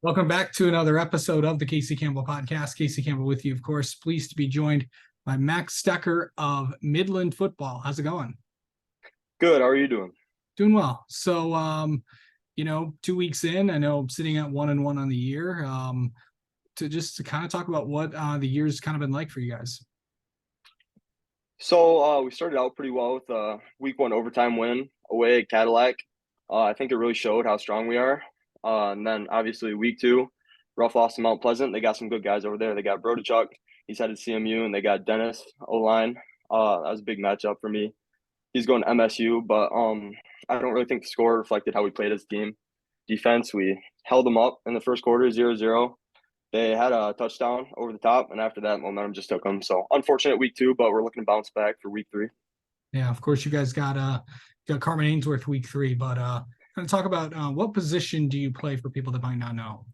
Welcome back to another episode of the Casey Campbell Podcast. Casey Campbell with you, of course. Pleased to be joined by Max Stoecker of Midland Football. How's it going? Good. How are you doing? Doing well. So, 2 weeks in, I know I'm sitting at 1-1 on the year. To kind of talk about what the year's kind of been like for you guys. So we started out pretty well with a week one overtime win away at Cadillac. I think it really showed how strong we are. And then obviously week two, rough loss to Mount Pleasant. They got some good guys over there. They got Brodychuk. He's headed to CMU, and they got Dennis O-line. That was a big matchup for me. He's going to MSU, but I don't really think the score reflected how we played as a team. Defense, we held them up in the first quarter, 0-0. They had a touchdown over the top, and after that, momentum just took them. So unfortunate week two, but we're looking to bounce back for week three. Yeah, of course, you guys got Carmen Ainsworth week three, but kind of talk about what position do you play for people that might not know?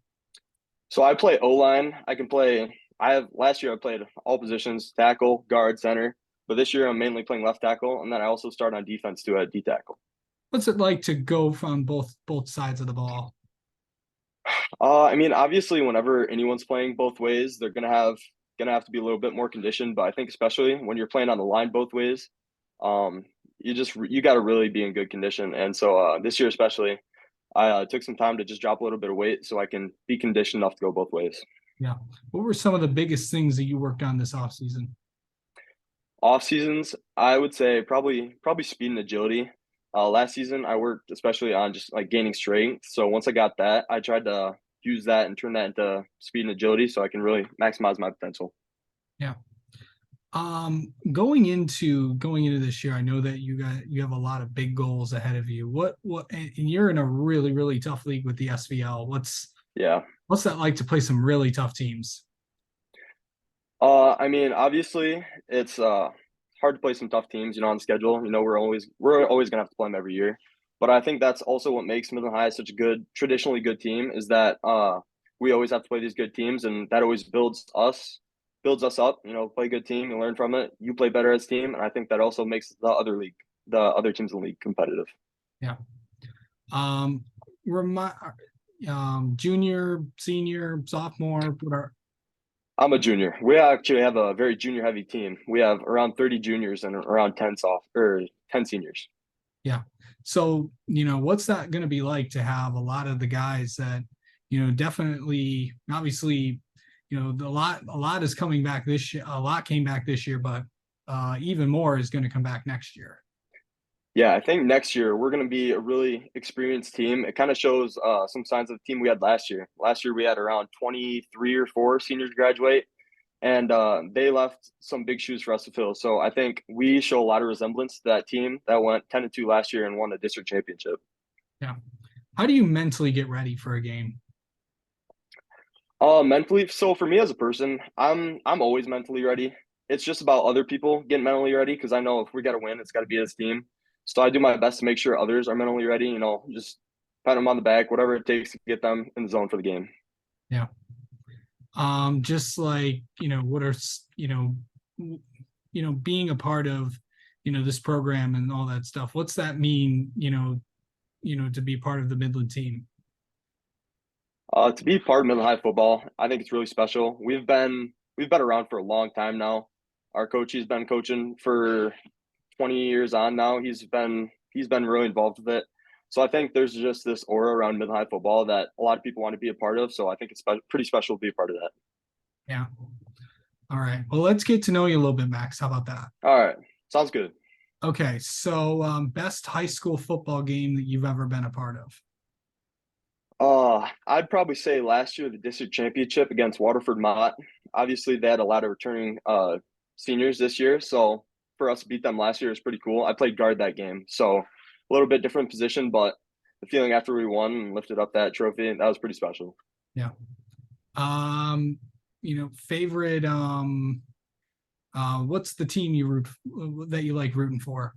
So I play O-line. Last year I played all positions, tackle, guard, center. But this year I'm mainly playing left tackle, and then I also start on defense too at D tackle. What's it like to go from both sides of the ball? Obviously, whenever anyone's playing both ways, they're gonna have to be a little bit more conditioned. But I think especially when you're playing on the line both ways, you got to really be in good condition. And so this year especially, I took some time to just drop a little bit of weight so I can be conditioned enough to go both ways. Yeah. What were some of the biggest things that you worked on this offseason? Off seasons, I would say probably speed and agility. Last season, I worked especially on just like gaining strength. So once I got that, I tried to use that and turn that into speed and agility so I can really maximize my potential. Yeah. Going into this year, I know that you have a lot of big goals ahead of you. And you're in a really, really tough league with the SVL. What's that like to play some really tough teams? Obviously, it's hard to play some tough teams, on the schedule. We're always gonna have to play them every year. But I think that's also what makes Midland High such a traditionally good team is that we always have to play these good teams, and that always builds us up. Play a good team and learn from it. You play better as a team, and I think that also makes the other teams in the league competitive. Yeah. Um, Junior, senior, sophomore, I'm a junior. We actually have a very junior heavy team. We have around 30 juniors and around 10 seniors. Yeah. So, what's that going to be like to have a lot of the guys that, definitely, obviously, a lot is coming back this year. A lot came back this year, but even more is going to come back next year. Yeah, I think next year we're going to be a really experienced team. It kind of shows some signs of the team we had last year. Last year we had around 23 or 4 seniors graduate, and they left some big shoes for us to fill. So I think we show a lot of resemblance to that team that went 10-2 last year and won the district championship. Yeah. How do you mentally get ready for a game? Mentally, so for me as a person, I'm always mentally ready. It's just about other people getting mentally ready because I know if we got to win, it's got to be as a team. So I do my best to make sure others are mentally ready. Just pat them on the back, whatever it takes to get them in the zone for the game. Yeah. Just like what are being a part of this program and all that stuff. What's that mean? To be part of the Midland team. To be part of Midland High football, I think it's really special. We've been around for a long time now. Our coach, he's been coaching for 20 years on now. He's been really involved with it. So I think there's just this aura around Midland High football that a lot of people want to be a part of. So I think it's pretty special to be a part of that. Yeah. All right. Well, let's get to know you a little bit, Max. How about that? All right. Sounds good. Okay. So best high school football game that you've ever been a part of? I'd probably say last year the district championship against Waterford Mott. Obviously, they had a lot of returning seniors this year, so for us to beat them last year is pretty cool. I played guard that game, so a little bit different position, but the feeling after we won and lifted up that trophy, that was pretty special. Yeah. Favorite what's the team that you like rooting for?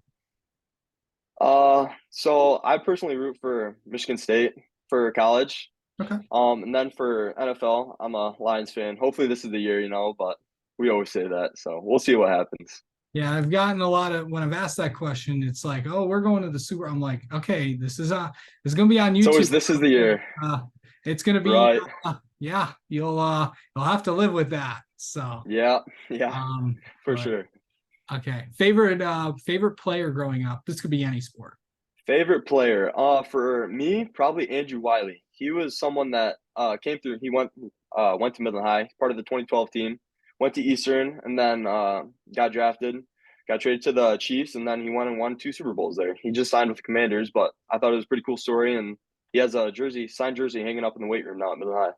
So I personally root for Michigan State for college. Okay. And then for NFL, I'm a Lions fan. Hopefully this is the year, but we always say that. So we'll see what happens. Yeah, I've gotten a lot of when I've asked that question, it's like, oh, we're going to the Super. I'm like, okay, this is gonna be on YouTube. So this is the year. it's gonna be Right. yeah, you'll have to live with that. So Yeah. Yeah. For but sure. okay. Favorite player growing up. This could be any sport. Favorite player, for me, probably Andrew Wiley. He was someone that came through. He went to Midland High, part of the 2012 team. Went to Eastern, and then got drafted, got traded to the Chiefs, and then he went and won 2 Super Bowls there. He just signed with the Commanders, but I thought it was a pretty cool story, and he has a signed jersey, hanging up in the weight room now at Midland High.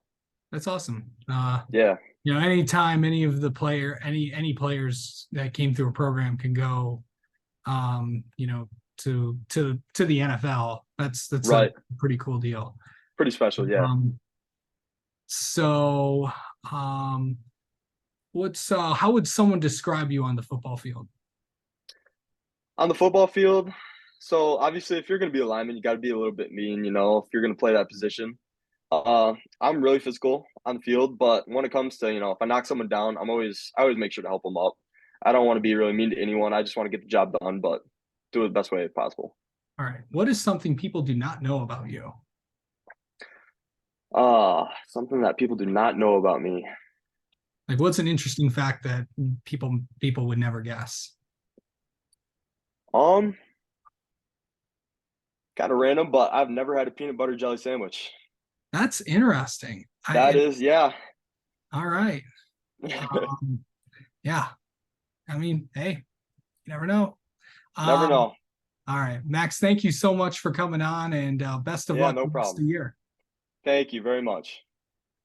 That's awesome. Yeah, Anytime any of the any players that came through a program can go, to the NFL, that's a right. pretty cool deal. Pretty special. Yeah. Um, so, um, what's how would someone describe you on the football field? On the football field, so obviously, if you're going to be a lineman, you got to be a little bit mean. If you're going to play that position. I'm really physical on the field, but when it comes to, if I knock someone down, I always make sure to help them up. I don't want to be really mean to anyone. I just want to get the job done, but do it the best way possible. All right. What is something people do not know about you? Something that people do not know about me. Like, what's an interesting fact that people would never guess? Um, Kind of random, but I've never had a peanut butter jelly sandwich. That's interesting. That is, yeah. All right. Yeah. I mean, hey, you never know. Never Um, know. all right, Max, thank you so much for coming on, and best of Yeah, luck no the rest of problem. the year. Thank you very much.